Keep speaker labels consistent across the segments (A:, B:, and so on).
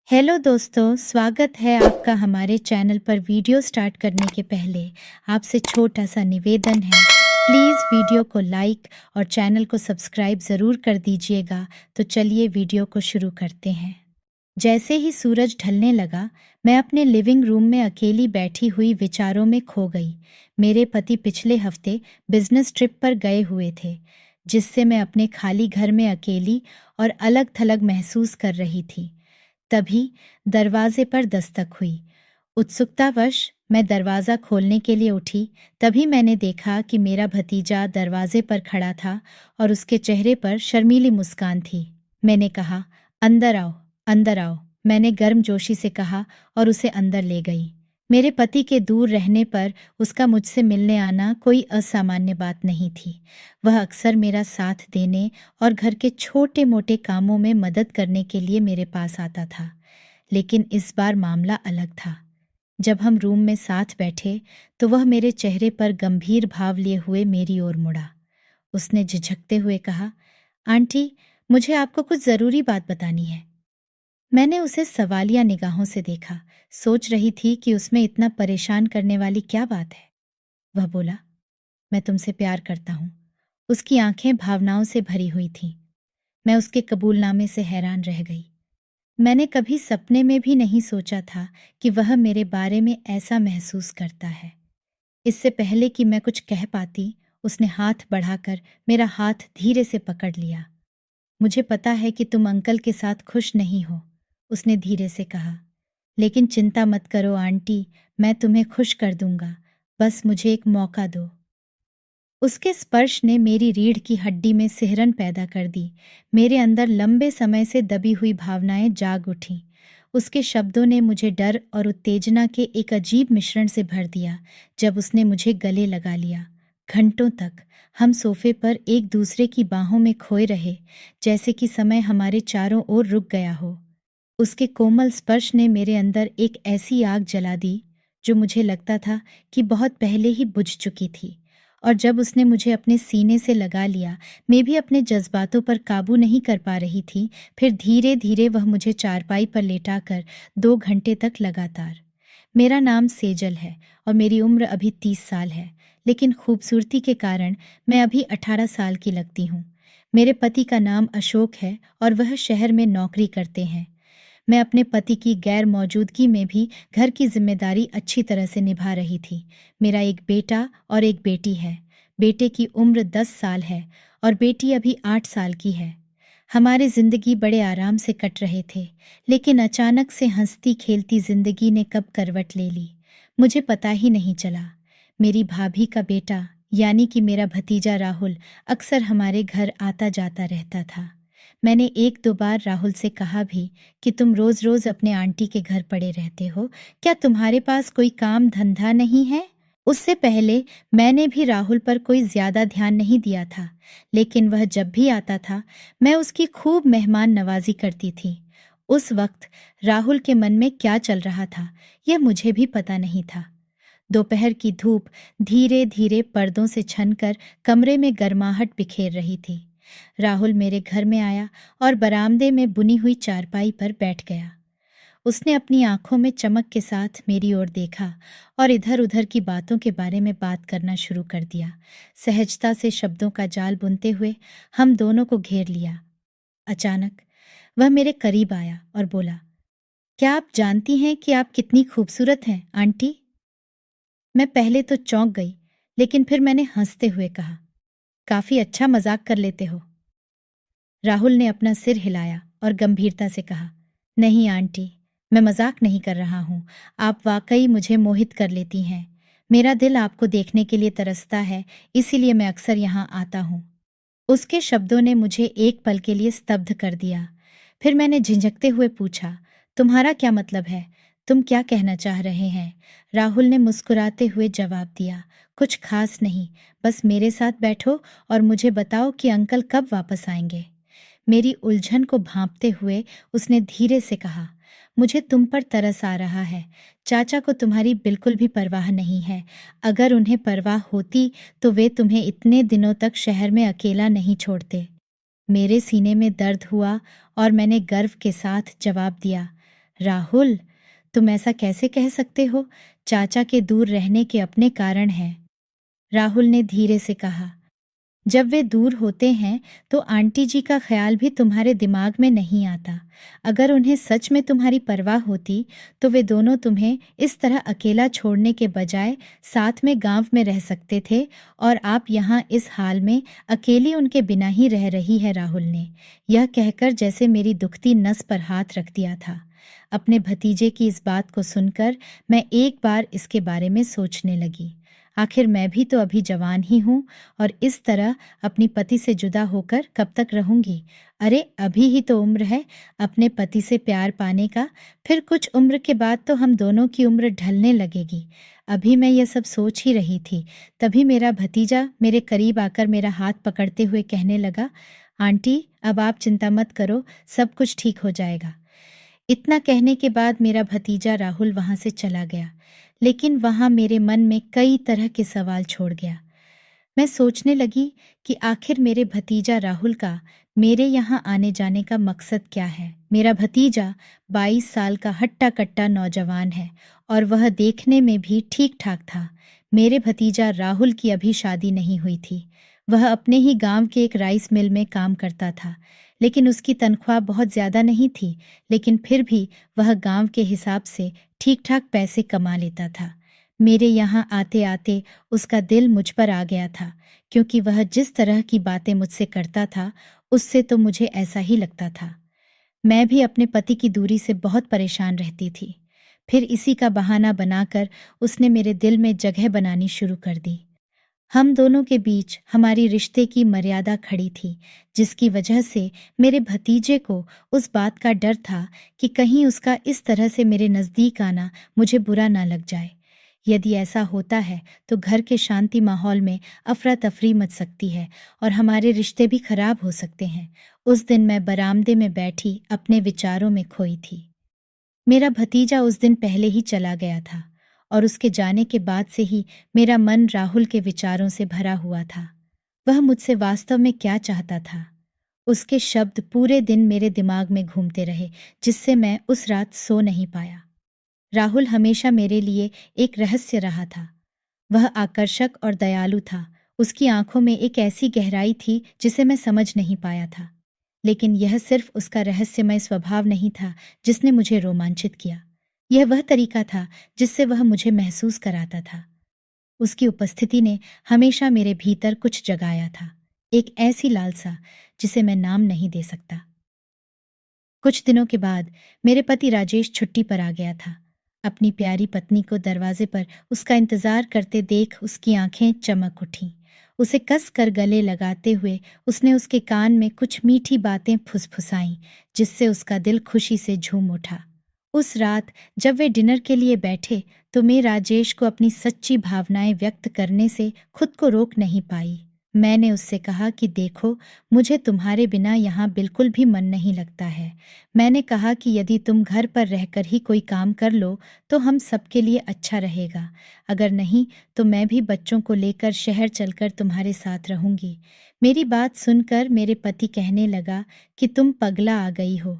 A: Hello दोस्तों, स्वागत है आपका हमारे चैनल पर। वीडियो स्टार्ट करने के पहले आपसे छोटा सा निवेदन है, प्लीज़ वीडियो को लाइक और चैनल को सब्सक्राइब ज़रूर कर दीजिएगा। तो चलिए वीडियो को शुरू करते हैं। जैसे ही सूरज ढलने लगा, मैं अपने लिविंग रूम में अकेली बैठी हुई विचारों में खो गई। मेरे पति पिछले हफ्ते बिजनेस ट्रिप पर गए हुए थे, जिससे मैं अपने खाली घर में अकेली और अलग थलग महसूस कर रही थी। तभी दरवाजे पर दस्तक हुई। उत्सुकतावश मैं दरवाज़ा खोलने के लिए उठी। तभी मैंने देखा कि मेरा भतीजा दरवाजे पर खड़ा था और उसके चेहरे पर शर्मीली मुस्कान थी। मैंने कहा, अंदर आओ, अंदर आओ। मैंने गर्मजोशी से कहा और उसे अंदर ले गई। मेरे पति के दूर रहने पर उसका मुझसे मिलने आना कोई असामान्य बात नहीं थी। वह अक्सर मेरा साथ देने और घर के छोटे मोटे कामों में मदद करने के लिए मेरे पास आता था। लेकिन इस बार मामला अलग था। जब हम रूम में साथ बैठे तो वह मेरे चेहरे पर गंभीर भाव लिए हुए मेरी ओर मुड़ा। उसने झिझकते हुए कहा, आंटी, मुझे आपको कुछ ज़रूरी बात बतानी है। मैंने उसे सवालिया निगाहों से देखा, सोच रही थी कि उसमें इतना परेशान करने वाली क्या बात है। वह बोला, मैं तुमसे प्यार करता हूँ। उसकी आंखें भावनाओं से भरी हुई थीं। मैं उसके कबूलनामे से हैरान रह गई। मैंने कभी सपने में भी नहीं सोचा था कि वह मेरे बारे में ऐसा महसूस करता है। इससे पहले कि मैं कुछ कह पाती, उसने हाथ बढ़ाकर मेरा हाथ धीरे से पकड़ लिया। मुझे पता है कि तुम अंकल के साथ खुश नहीं हो, उसने धीरे से कहा। लेकिन चिंता मत करो आंटी, मैं तुम्हें खुश कर दूंगा। बस मुझे एक मौका दो। उसके स्पर्श ने मेरी रीढ़ की हड्डी में सिहरन पैदा कर दी। मेरे अंदर लंबे समय से दबी हुई भावनाएं जाग उठीं। उसके शब्दों ने मुझे डर और उत्तेजना के एक अजीब मिश्रण से भर दिया। जब उसने मुझे गले लगा लिया, घंटों तक हम सोफे पर एक दूसरे की बाहों में खोए रहे, जैसे कि समय हमारे चारों ओर रुक गया हो। उसके कोमल स्पर्श ने मेरे अंदर एक ऐसी आग जला दी जो मुझे लगता था कि बहुत पहले ही बुझ चुकी थी। और जब उसने मुझे अपने सीने से लगा लिया, मैं भी अपने जज्बातों पर काबू नहीं कर पा रही थी। फिर धीरे धीरे वह मुझे चारपाई पर लेटाकर 2 घंटे तक लगातार। मेरा नाम सेजल है और मेरी उम्र अभी 30 साल है, लेकिन खूबसूरती के कारण मैं अभी 18 साल की लगती हूँ। मेरे पति का नाम अशोक है और वह शहर में नौकरी करते हैं। मैं अपने पति की गैर मौजूदगी में भी घर की जिम्मेदारी अच्छी तरह से निभा रही थी। मेरा एक बेटा और एक बेटी है। बेटे की उम्र 10 साल है और बेटी अभी 8 साल की है। हमारी जिंदगी बड़े आराम से कट रहे थे, लेकिन अचानक से हंसती खेलती जिंदगी ने कब करवट ले ली, मुझे पता ही नहीं चला। मेरी भाभी का बेटा यानी कि मेरा भतीजा राहुल अक्सर हमारे घर आता जाता रहता था। मैंने 1-2 बार राहुल से कहा भी कि तुम रोज रोज अपने आंटी के घर पड़े रहते हो, क्या तुम्हारे पास कोई काम धंधा नहीं है? उससे पहले मैंने भी राहुल पर कोई ज्यादा ध्यान नहीं दिया था, लेकिन वह जब भी आता था मैं उसकी खूब मेहमान नवाजी करती थी। उस वक्त राहुल के मन में क्या चल रहा था यह मुझे भी पता नहीं था। दोपहर की धूप धीरे धीरे पर्दों से छनकर कमरे में गर्माहट बिखेर रही थी। राहुल मेरे घर में आया और बरामदे में बुनी हुई चारपाई पर बैठ गया। उसने अपनी आंखों में चमक के साथ मेरी ओर देखा और इधर उधर की बातों के बारे में बात करना शुरू कर दिया। सहजता से शब्दों का जाल बुनते हुए हम दोनों को घेर लिया। अचानक वह मेरे करीब आया और बोला, क्या आप जानती हैं कि आप कितनी खूबसूरत हैं आंटी? मैं पहले तो चौंक गई, लेकिन फिर मैंने हंसते हुए कहा, काफी अच्छा मजाक कर लेते हो। राहुल ने अपना सिर हिलाया और गंभीरता से कहा, नहीं आंटी, मैं मजाक नहीं कर रहा हूँ। आप वाकई मुझे मोहित कर लेती हैं। मेरा दिल आपको देखने के लिए तरसता है, इसीलिए मैं अक्सर यहाँ आता हूँ। उसके शब्दों ने मुझे एक पल के लिए स्तब्ध कर दिया। फिर मैंने झिझकते हुए पूछा, तुम्हारा क्या मतलब है? तुम क्या कहना चाह रहे हैं? राहुल ने मुस्कुराते हुए जवाब दिया, कुछ खास नहीं, बस मेरे साथ बैठो और मुझे बताओ कि अंकल कब वापस आएंगे। मेरी उलझन को भांपते हुए उसने धीरे से कहा, मुझे तुम पर तरस आ रहा है। चाचा को तुम्हारी बिल्कुल भी परवाह नहीं है। अगर उन्हें परवाह होती तो वे तुम्हें इतने दिनों तक शहर में अकेला नहीं छोड़ते। मेरे सीने में दर्द हुआ और मैंने गर्व के साथ जवाब दिया, राहुल, तुम ऐसा कैसे कह सकते हो? चाचा के दूर रहने के अपने कारण हैं। राहुल ने धीरे से कहा, जब वे दूर होते हैं तो आंटी जी का ख्याल भी तुम्हारे दिमाग में नहीं आता। अगर उन्हें सच में तुम्हारी परवाह होती तो वे दोनों तुम्हें इस तरह अकेला छोड़ने के बजाय साथ में गांव में रह सकते थे, और आप यहाँ इस हाल में अकेली उनके बिना ही रह रही है। राहुल ने यह कहकर जैसे मेरी दुखती नस पर हाथ रख दिया था। अपने भतीजे की इस बात को सुनकर मैं एक बार इसके बारे में सोचने लगी। आखिर मैं भी तो अभी जवान ही हूँ, और इस तरह अपनी पति से जुदा होकर कब तक रहूंगी? अरे अभी ही तो उम्र है अपने पति से प्यार पाने का, फिर कुछ उम्र के बाद तो हम दोनों की उम्र ढलने लगेगी। अभी मैं यह सब सोच ही रही थी, तभी मेरा भतीजा मेरे करीब आकर मेरा हाथ पकड़ते हुए कहने लगा, आंटी अब आप चिंता मत करो, सब कुछ ठीक हो जाएगा। इतना कहने के बाद मेरा भतीजा राहुल वहां से चला गया, लेकिन वहां मेरे मन में कई तरह के सवाल छोड़ गया। मैं सोचने लगी कि आखिर मेरे भतीजा राहुल का मेरे यहाँ आने जाने का मकसद क्या है। मेरा भतीजा 22 साल का हट्टा कट्टा नौजवान है और वह देखने में भी ठीक ठाक था। मेरे भतीजा राहुल की अभी शादी नहीं हुई थी। वह अपने ही गांव के एक राइस मिल में काम करता था, लेकिन उसकी तनख्वाह बहुत ज्यादा नहीं थी, लेकिन फिर भी वह गांव के हिसाब से ठीक ठाक पैसे कमा लेता था। मेरे यहाँ आते आते उसका दिल मुझ पर आ गया था, क्योंकि वह जिस तरह की बातें मुझसे करता था उससे तो मुझे ऐसा ही लगता था। मैं भी अपने पति की दूरी से बहुत परेशान रहती थी। फिर इसी का बहाना बनाकर उसने मेरे दिल में जगह बनानी शुरू कर दी। हम दोनों के बीच हमारी रिश्ते की मर्यादा खड़ी थी, जिसकी वजह से मेरे भतीजे को उस बात का डर था कि कहीं उसका इस तरह से मेरे नज़दीक आना मुझे बुरा ना लग जाए। यदि ऐसा होता है तो घर के शांति माहौल में अफरा तफरी मच सकती है और हमारे रिश्ते भी खराब हो सकते हैं। उस दिन मैं बरामदे में बैठी अपने विचारों में खोई थी। मेरा भतीजा उस दिन पहले ही चला गया था, और उसके जाने के बाद से ही मेरा मन राहुल के विचारों से भरा हुआ था। वह मुझसे वास्तव में क्या चाहता था? उसके शब्द पूरे दिन मेरे दिमाग में घूमते रहे, जिससे मैं उस रात सो नहीं पाया। राहुल हमेशा मेरे लिए एक रहस्य रहा था। वह आकर्षक और दयालु था। उसकी आंखों में एक ऐसी गहराई थी जिसे मैं समझ नहीं पाया था। लेकिन यह सिर्फ उसका रहस्यमय स्वभाव नहीं था जिसने मुझे रोमांचित किया। यह वह तरीका था जिससे वह मुझे महसूस कराता था। उसकी उपस्थिति ने हमेशा मेरे भीतर कुछ जगाया था, एक ऐसी लालसा जिसे मैं नाम नहीं दे सकता। कुछ दिनों के बाद मेरे पति राजेश छुट्टी पर आ गया था। अपनी प्यारी पत्नी को दरवाजे पर उसका इंतजार करते देख उसकी आंखें चमक उठीं। उसे कस कर गले लगाते हुए उसने उसके कान में कुछ मीठी बातें फुसफुसाईं, जिससे उसका दिल खुशी से झूम उठा। उस रात जब वे डिनर के लिए बैठे तो मैं राजेश को अपनी सच्ची भावनाएं व्यक्त करने से खुद को रोक नहीं पाई। मैंने उससे कहा कि देखो, मुझे तुम्हारे बिना यहाँ बिल्कुल भी मन नहीं लगता है। मैंने कहा कि यदि तुम घर पर रहकर ही कोई काम कर लो तो हम सबके लिए अच्छा रहेगा, अगर नहीं तो मैं भी बच्चों को लेकर शहर चलकर तुम्हारे साथ रहूंगी। मेरी बात सुनकर मेरे पति कहने लगा कि तुम पगला आ गई हो,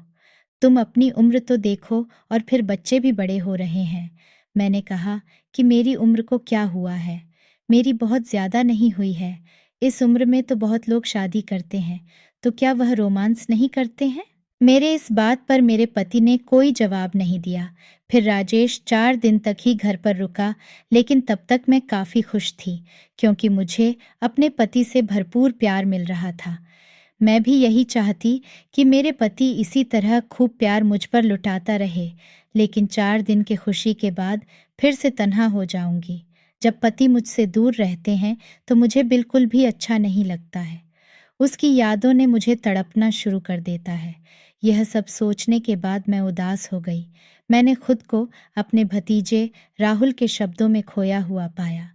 A: तुम अपनी उम्र तो देखो, और फिर बच्चे भी बड़े हो रहे हैं। मैंने कहा कि मेरी उम्र को क्या हुआ है, मेरी बहुत ज्यादा नहीं हुई है। इस उम्र में तो बहुत लोग शादी करते हैं, तो क्या वह रोमांस नहीं करते हैं? मेरे इस बात पर मेरे पति ने कोई जवाब नहीं दिया। फिर राजेश 4 दिन तक ही घर पर रुका, लेकिन तब तक मैं काफी खुश थी, क्योंकि मुझे अपने पति से भरपूर प्यार मिल रहा था। मैं भी यही चाहती कि मेरे पति इसी तरह खूब प्यार मुझ पर लुटाता रहे, लेकिन 4 दिन की खुशी के बाद फिर से तन्हा हो जाऊंगी। जब पति मुझसे दूर रहते हैं तो मुझे बिल्कुल भी अच्छा नहीं लगता है। उसकी यादों ने मुझे तड़पना शुरू कर देता है। यह सब सोचने के बाद मैं उदास हो गई। मैंने खुद को अपने भतीजे राहुल के शब्दों में खोया हुआ पाया।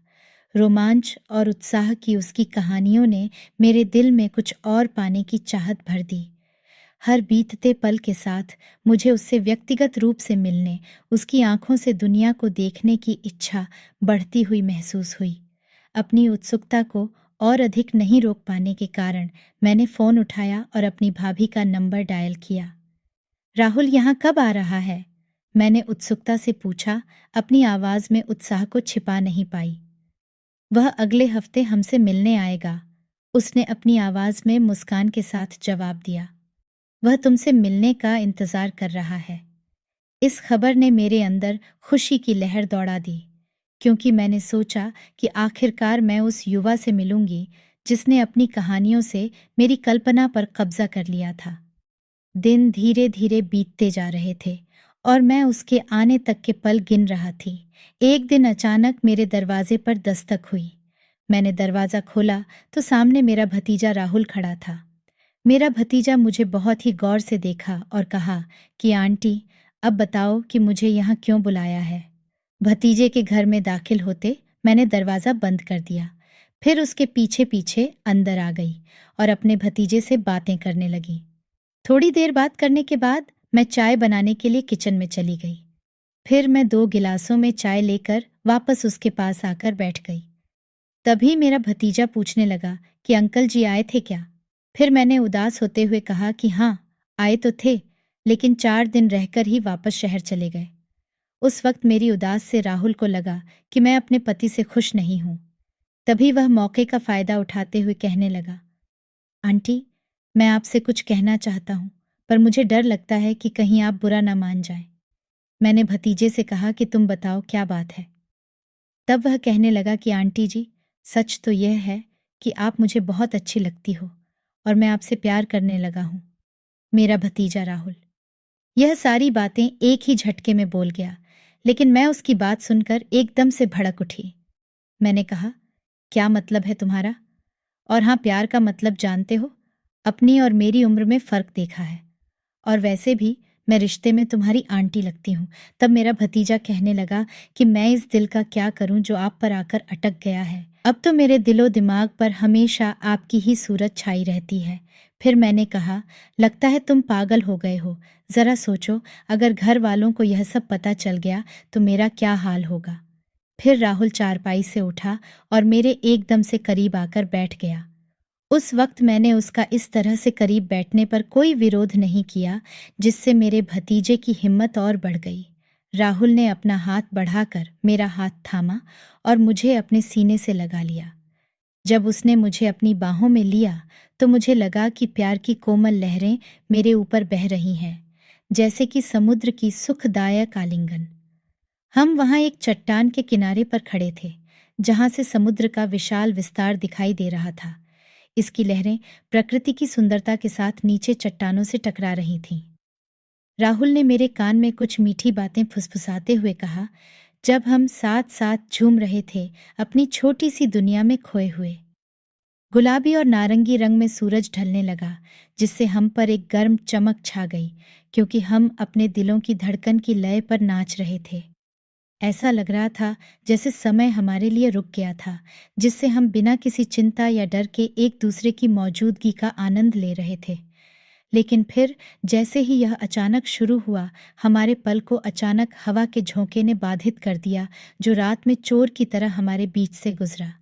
A: रोमांच और उत्साह की उसकी कहानियों ने मेरे दिल में कुछ और पाने की चाहत भर दी। हर बीतते पल के साथ मुझे उससे व्यक्तिगत रूप से मिलने, उसकी आंखों से दुनिया को देखने की इच्छा बढ़ती हुई महसूस हुई। अपनी उत्सुकता को और अधिक नहीं रोक पाने के कारण मैंने फोन उठाया और अपनी भाभी का नंबर डायल किया। राहुल यहाँ कब आ रहा है? मैंने उत्सुकता से पूछा, अपनी आवाज में उत्साह को छिपा नहीं पाई। वह अगले हफ्ते हमसे मिलने आएगा, उसने अपनी आवाज में मुस्कान के साथ जवाब दिया। वह तुमसे मिलने का इंतजार कर रहा है। इस खबर ने मेरे अंदर खुशी की लहर दौड़ा दी, क्योंकि मैंने सोचा कि आखिरकार मैं उस युवा से मिलूंगी जिसने अपनी कहानियों से मेरी कल्पना पर कब्जा कर लिया था। दिन धीरे धीरे बीतते जा रहे थे और मैं उसके आने तक के पल गिन रहा थी। एक दिन अचानक मेरे दरवाजे पर दस्तक हुई। मैंने दरवाजा खोला तो सामने मेरा भतीजा राहुल खड़ा था। मेरा भतीजा मुझे बहुत ही गौर से देखा और कहा कि आंटी, अब बताओ कि मुझे यहाँ क्यों बुलाया है। भतीजे के घर में दाखिल होते मैंने दरवाजा बंद कर दिया, फिर उसके पीछे पीछे अंदर आ गई और अपने भतीजे से बातें करने लगी। थोड़ी देर बात करने के बाद मैं चाय बनाने के लिए किचन में चली गई। फिर मैं 2 गिलासों में चाय लेकर वापस उसके पास आकर बैठ गई। तभी मेरा भतीजा पूछने लगा कि अंकल जी आए थे क्या। फिर मैंने उदास होते हुए कहा कि हाँ, आए तो थे, लेकिन 4 दिन रहकर ही वापस शहर चले गए। उस वक्त मेरी उदास से राहुल को लगा कि मैं अपने पति से खुश नहीं हूं। तभी वह मौके का फायदा उठाते हुए कहने लगा, आंटी, मैं आपसे कुछ कहना चाहता हूं, पर मुझे डर लगता है कि कहीं आप बुरा ना मान जाएं। मैंने भतीजे से कहा कि तुम बताओ क्या बात है। तब वह कहने लगा कि आंटी जी, सच तो यह है कि आप मुझे बहुत अच्छी लगती हो और मैं आपसे प्यार करने लगा हूं। मेरा भतीजा राहुल यह सारी बातें एक ही झटके में बोल गया, लेकिन मैं उसकी बात सुनकर एकदम से भड़क उठी। मैंने कहा, क्या मतलब है तुम्हारा? और हाँ, प्यार का मतलब जानते हो? अपनी और मेरी उम्र में फर्क देखा है, और वैसे भी मैं रिश्ते में तुम्हारी आंटी लगती हूँ। तब मेरा भतीजा कहने लगा कि मैं इस दिल का क्या करूं जो आप पर आकर अटक गया है। अब तो मेरे दिलो दिमाग पर हमेशा आपकी ही सूरत छाई रहती है। फिर मैंने कहा, लगता है तुम पागल हो गए हो। जरा सोचो, अगर घर वालों को यह सब पता चल गया तो मेरा क्या हाल होगा। फिर राहुल चारपाई से उठा और मेरे एकदम से करीब आकर बैठ गया। उस वक्त मैंने उसका इस तरह से करीब बैठने पर कोई विरोध नहीं किया, जिससे मेरे भतीजे की हिम्मत और बढ़ गई। राहुल ने अपना हाथ बढ़ाकर मेरा हाथ थामा और मुझे अपने सीने से लगा लिया। जब उसने मुझे अपनी बाहों में लिया तो मुझे लगा कि प्यार की कोमल लहरें मेरे ऊपर बह रही हैं, जैसे कि समुद्र की सुखदायक आलिंगन। हम वहां एक चट्टान के किनारे पर खड़े थे, जहां से समुद्र का विशाल विस्तार दिखाई दे रहा था। इसकी लहरें प्रकृति की सुंदरता के साथ नीचे चट्टानों से टकरा रही थीं। राहुल ने मेरे कान में कुछ मीठी बातें फुसफुसाते हुए कहा, जब हम साथ साथ झूम रहे थे अपनी छोटी सी दुनिया में खोए हुए। गुलाबी और नारंगी रंग में सूरज ढलने लगा, जिससे हम पर एक गर्म चमक छा गई, क्योंकि हम अपने दिलों की धड़कन की लय पर नाच रहे थे। ऐसा लग रहा था जैसे समय हमारे लिए रुक गया था, जिससे हम बिना किसी चिंता या डर के एक दूसरे की मौजूदगी का आनंद ले रहे थे। लेकिन फिर जैसे ही यह अचानक शुरू हुआ, हमारे पल को अचानक हवा के झोंके ने बाधित कर दिया, जो रात में चोर की तरह हमारे बीच से गुजरा।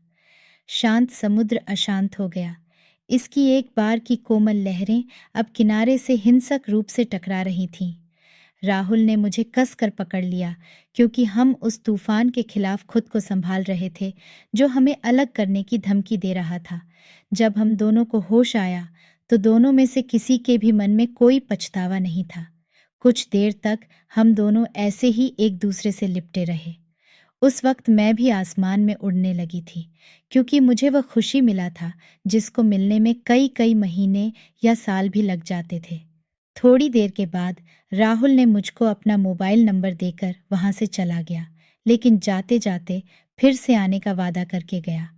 A: शांत समुद्र अशांत हो गया। इसकी एक बार की कोमल लहरें अब किनारे से हिंसक रूप से टकरा रही थीं। राहुल ने मुझे कसकर पकड़ लिया, क्योंकि हम उस तूफान के खिलाफ खुद को संभाल रहे थे जो हमें अलग करने की धमकी दे रहा था। जब हम दोनों को होश आया तो दोनों में से किसी के भी मन में कोई पछतावा नहीं था। कुछ देर तक हम दोनों ऐसे ही एक दूसरे से लिपटे रहे। उस वक्त मैं भी आसमान में उड़ने लगी थी, क्योंकि मुझे वह खुशी मिला था जिसको मिलने में कई कई महीने या साल भी लग जाते थे। थोड़ी देर के बाद राहुल ने मुझको अपना मोबाइल नंबर देकर वहां से चला गया, लेकिन जाते जाते फिर से आने का वादा करके गया।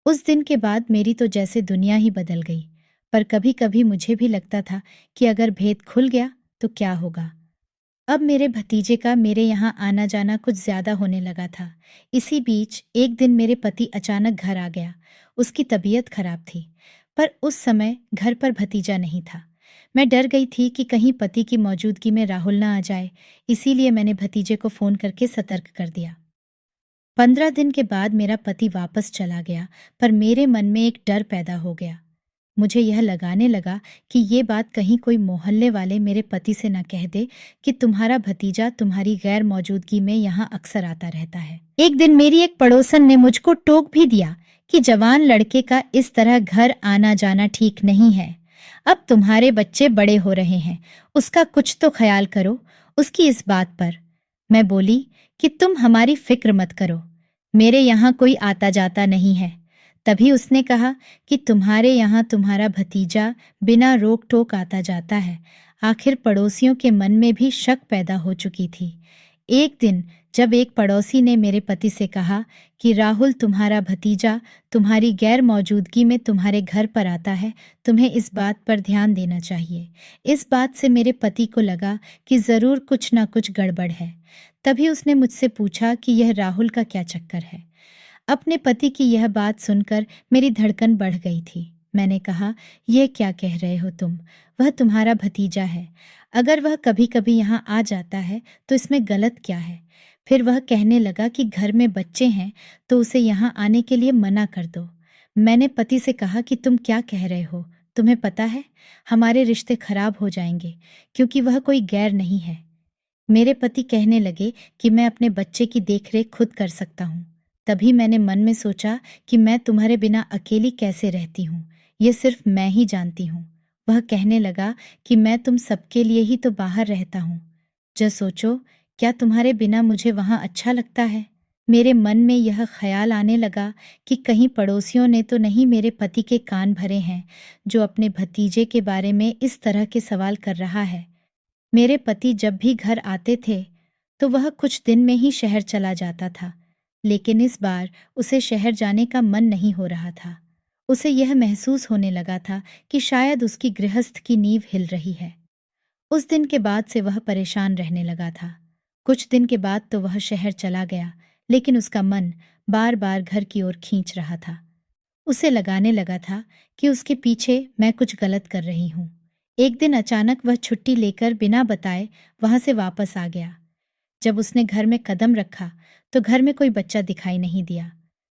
A: उस दिन के बाद मेरी तो जैसे दुनिया ही बदल गई, पर कभी कभी मुझे भी लगता था कि अगर भेद खुल गया तो क्या होगा। अब मेरे भतीजे का मेरे यहाँ आना जाना कुछ ज्यादा होने लगा था। इसी बीच एक दिन मेरे पति अचानक घर आ गया। उसकी तबीयत खराब थी, पर उस समय घर पर भतीजा नहीं था। मैं डर गई थी कि कहीं पति की मौजूदगी में राहुल ना आ जाए, इसीलिए मैंने भतीजे को फोन करके सतर्क कर दिया। 15 दिन के बाद मेरा पति वापस चला गया, पर मेरे मन में एक डर पैदा हो गया। मुझे यह लगाने लगा कि ये बात कहीं कोई मोहल्ले वाले मेरे पति से न कह दे कि तुम्हारा भतीजा तुम्हारी गैर मौजूदगी में यहाँ अक्सर आता रहता है। एक दिन मेरी एक पड़ोसन ने मुझको टोक भी दिया कि जवान लड़के का इस तरह घर आना जाना ठीक नहीं है। अब तुम्हारे बच्चे बड़े हो रहे हैं, उसका कुछ तो ख्याल करो। उसकी इस बात पर मैं बोली कि तुम हमारी फिक्र मत करो, मेरे यहाँ कोई आता जाता नहीं है। तभी उसने कहा कि तुम्हारे यहाँ तुम्हारा भतीजा बिना रोक टोक आता जाता है। आखिर पड़ोसियों के मन में भी शक पैदा हो चुकी थी। एक दिन जब एक पड़ोसी ने मेरे पति से कहा कि राहुल तुम्हारा भतीजा तुम्हारी गैर मौजूदगी में तुम्हारे घर पर आता है, तुम्हें इस बात पर ध्यान देना चाहिए। इस बात से मेरे पति को लगा कि जरूर कुछ ना कुछ गड़बड़ है। तभी उसने मुझसे पूछा कि यह राहुल का क्या चक्कर है। अपने पति की यह बात सुनकर मेरी धड़कन बढ़ गई थी। मैंने कहा, यह क्या कह रहे हो तुम? वह तुम्हारा भतीजा है। अगर वह कभी कभी यहाँ आ जाता है तो इसमें गलत क्या है? फिर वह कहने लगा कि घर में बच्चे हैं तो उसे यहाँ आने के लिए मना कर दो। मैंने पति से कहा कि तुम क्या कह रहे हो? तुम्हें पता है हमारे रिश्ते खराब हो जाएंगे, क्योंकि वह कोई गैर नहीं है। मेरे पति कहने लगे कि मैं अपने बच्चे की देखरेख खुद कर सकता हूँ। तभी मैंने मन में सोचा कि मैं तुम्हारे बिना अकेली कैसे रहती हूँ, ये सिर्फ मैं ही जानती हूँ। वह कहने लगा कि मैं तुम सबके लिए ही तो बाहर रहता हूँ। जो सोचो, क्या तुम्हारे बिना मुझे वहाँ अच्छा लगता है? मेरे मन में यह ख्याल आने लगा कि कहीं पड़ोसियों ने तो नहीं मेरे पति के कान भरे हैं, जो अपने भतीजे के बारे में इस तरह के सवाल कर रहा है। मेरे पति जब भी घर आते थे तो वह कुछ दिन में ही शहर चला जाता था, लेकिन इस बार उसे शहर जाने का मन नहीं हो रहा था। उसे यह महसूस होने लगा था कि शायद उसकी गृहस्थ की नींव हिल रही है। उस दिन के बाद से वह परेशान रहने लगा था। कुछ दिन के बाद तो वह शहर चला गया, लेकिन उसका मन बार बार घर की ओर खींच रहा था। उसे लगाने लगा था कि उसके पीछे मैं कुछ गलत कर रही हूँ। एक दिन अचानक वह छुट्टी लेकर बिना बताए वहां से वापस आ गया। जब उसने घर में कदम रखा तो घर में कोई बच्चा दिखाई नहीं दिया।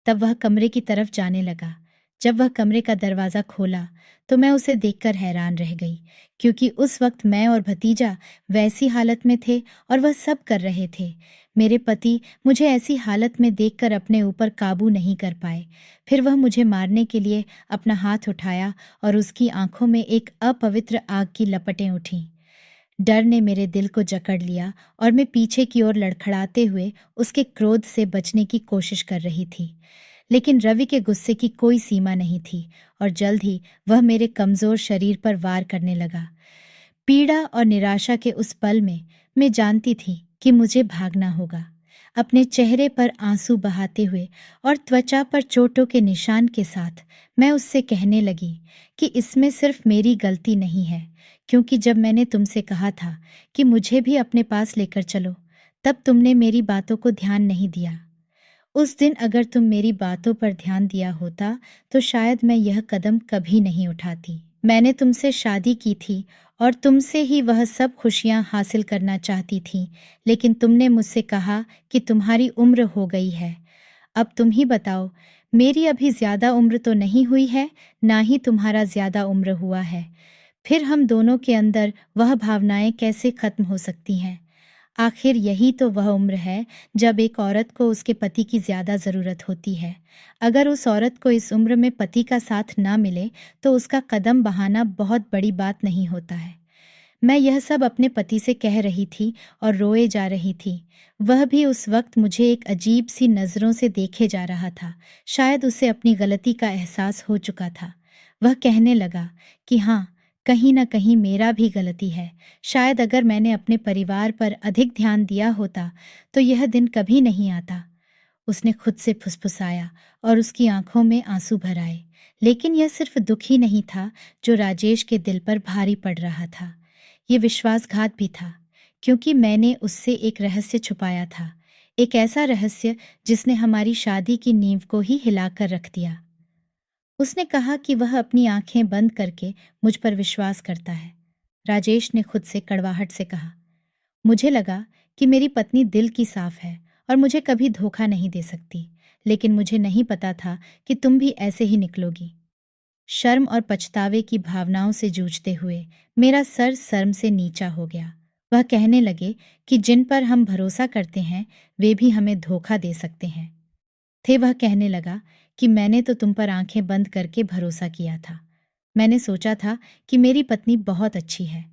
A: तब वह कमरे की तरफ जाने लगा। जब वह कमरे का दरवाज़ा खोला तो मैं उसे देखकर हैरान रह गई, क्योंकि उस वक्त मैं और भतीजा वैसी हालत में थे और वह सब कर रहे थे। मेरे पति मुझे ऐसी हालत में देखकर अपने ऊपर काबू नहीं कर पाए। फिर वह मुझे मारने के लिए अपना हाथ उठाया और उसकी आंखों में एक अपवित्र आग की लपटें उठीं। डर ने मेरे दिल को जकड़ लिया और मैं पीछे की ओर लड़खड़ाते हुए उसके क्रोध से बचने की कोशिश कर रही थी। लेकिन रवि के गुस्से की कोई सीमा नहीं थी और जल्द ही वह मेरे कमजोर शरीर पर वार करने लगा। पीड़ा और निराशा के उस पल में मैं जानती थी कि मुझे भागना होगा। अपने चेहरे पर आंसू बहाते हुए और त्वचा पर चोटों के निशान के साथ मैं उससे कहने लगी कि इसमें सिर्फ मेरी गलती नहीं है, क्योंकि जब मैंने तुमसे कहा था कि मुझे भी अपने पास लेकर चलो, तब तुमने मेरी बातों को ध्यान नहीं दिया। उस दिन अगर तुम मेरी बातों पर ध्यान दिया होता तो शायद मैं यह कदम कभी नहीं उठाती। मैंने तुमसे शादी की थी और तुमसे ही वह सब खुशियां हासिल करना चाहती थी, लेकिन तुमने मुझसे कहा कि तुम्हारी उम्र हो गई है। अब तुम ही बताओ, मेरी अभी ज्यादा उम्र तो नहीं हुई है, ना ही तुम्हारा ज्यादा उम्र हुआ है। फिर हम दोनों के अंदर वह भावनाएं कैसे खत्म हो सकती हैं? आखिर यही तो वह उम्र है जब एक औरत को उसके पति की ज्यादा जरूरत होती है। अगर उस औरत को इस उम्र में पति का साथ ना मिले तो उसका कदम बहाना बहुत बड़ी बात नहीं होता है। मैं यह सब अपने पति से कह रही थी और रोए जा रही थी। वह भी उस वक्त मुझे एक अजीब सी नजरों से देखे जा रहा था। शायद उसे अपनी गलती का एहसास हो चुका था। वह कहने लगा कि हाँ, कहीं ना कहीं मेरा भी गलती है। शायद अगर मैंने अपने परिवार पर अधिक ध्यान दिया होता तो यह दिन कभी नहीं आता। उसने खुद से फुसफुसाया और उसकी आंखों में आंसू भर आए। लेकिन यह सिर्फ दुख ही नहीं था जो राजेश के दिल पर भारी पड़ रहा था, ये विश्वासघात भी था, क्योंकि मैंने उससे एक रहस्य छुपाया था। एक ऐसा रहस्य जिसने हमारी शादी की नींव को ही हिलाकर रख दिया। उसने कहा कि वह अपनी आंखें बंद करके मुझ पर विश्वास करता है। राजेश ने खुद से कड़वाहट से कहा। मुझे लगा कि मेरी पत्नी दिल की साफ है और मुझे कभी धोखा नहीं दे सकती, लेकिन मुझे नहीं पता था कि तुम भी ऐसे ही निकलोगी। शर्म और पछतावे की भावनाओं से जूझते हुए मेरा सर शर्म से नीचा हो गया। वह कहने लगे कि जिन पर हम भरोसा करते हैं वे भी हमें धोखा दे सकते हैं। वह कहने लगा कि मैंने तो तुम पर आंखें बंद करके भरोसा किया था। मैंने सोचा था कि मेरी पत्नी बहुत अच्छी है,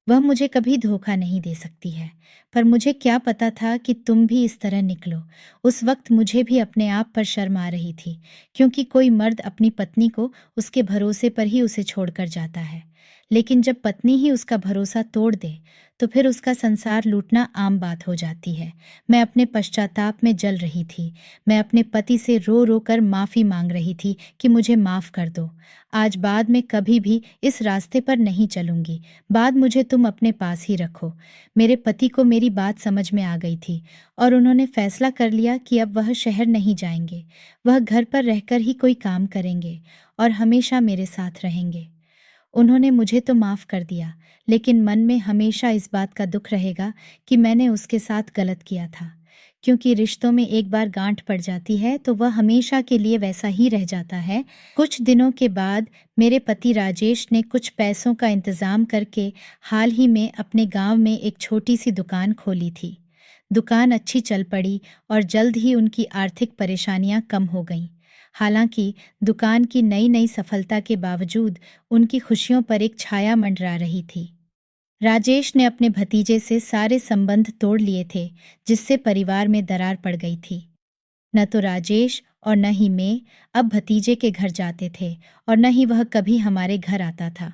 A: वह मुझे कभी धोखा नहीं दे सकती है, पर मुझे क्या पता था कि तुम भी इस तरह निकलो। उस वक्त मुझे भी अपने आप पर शर्म आ रही थी, क्योंकि कोई मर्द अपनी पत्नी को उसके भरोसे पर ही उसे छोड़कर जाता है, लेकिन जब पत्नी ही उसका भरोसा तोड़ दे तो फिर उसका संसार लूटना आम बात हो जाती है। मैं अपने पश्चाताप में जल रही थी। मैं अपने पति से रो रो कर माफ़ी मांग रही थी कि मुझे माफ़ कर दो। आज बाद में कभी भी इस रास्ते पर नहीं चलूंगी। बाद मुझे तुम अपने पास ही रखो। मेरे पति को मेरी बात समझ में आ गई थी और उन्होंने फैसला कर लिया कि अब वह शहर नहीं जाएंगे। वह घर पर रहकर ही कोई काम करेंगे और हमेशा मेरे साथ रहेंगे। उन्होंने मुझे तो माफ़ कर दिया, लेकिन मन में हमेशा इस बात का दुख रहेगा कि मैंने उसके साथ गलत किया था, क्योंकि रिश्तों में एक बार गांठ पड़ जाती है तो वह हमेशा के लिए वैसा ही रह जाता है। कुछ दिनों के बाद मेरे पति राजेश ने कुछ पैसों का इंतज़ाम करके हाल ही में अपने गांव में एक छोटी सी दुकान खोली थी। दुकान अच्छी चल पड़ी और जल्द ही उनकी आर्थिक परेशानियां कम हो गईं। हालांकि दुकान की नई नई सफलता के बावजूद उनकी खुशियों पर एक छाया मंडरा रही थी। राजेश ने अपने भतीजे से सारे संबंध तोड़ लिए थे, जिससे परिवार में दरार पड़ गई थी। न तो राजेश और न ही मैं अब भतीजे के घर जाते थे और न ही वह कभी हमारे घर आता था।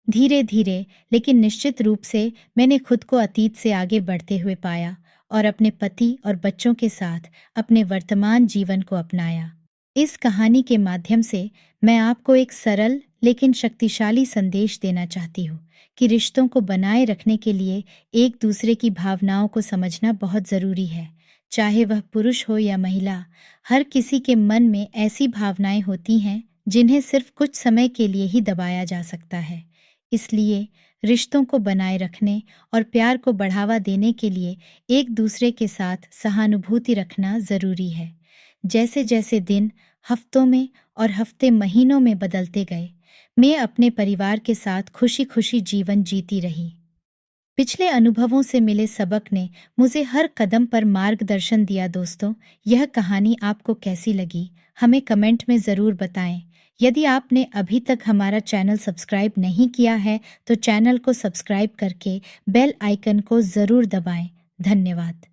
A: धीरे धीरे लेकिन निश्चित रूप से मैंने खुद को अतीत से आगे बढ़ते हुए पाया और अपने पति और बच्चों के साथ अपने वर्तमान जीवन को अपनाया। इस कहानी के माध्यम से मैं आपको एक सरल लेकिन शक्तिशाली संदेश देना चाहती हूँ कि रिश्तों को बनाए रखने के लिए एक दूसरे की भावनाओं को समझना बहुत ज़रूरी है। चाहे वह पुरुष हो या महिला, हर किसी के मन में ऐसी भावनाएं होती हैं जिन्हें सिर्फ कुछ समय के लिए ही दबाया जा सकता है। इसलिए रिश्तों को बनाए रखने और प्यार को बढ़ावा देने के लिए एक दूसरे के साथ सहानुभूति रखना ज़रूरी है। जैसे जैसे दिन हफ्तों में और हफ्ते महीनों में बदलते गए, मैं अपने परिवार के साथ खुशी खुशी जीवन जीती रही। पिछले अनुभवों से मिले सबक ने मुझे हर कदम पर मार्गदर्शन दिया। दोस्तों, यह कहानी आपको कैसी लगी हमें कमेंट में ज़रूर बताएं। यदि आपने अभी तक हमारा चैनल सब्सक्राइब नहीं किया है तो चैनल को सब्सक्राइब करके बेल आइकन को ज़रूर दबाएं। धन्यवाद।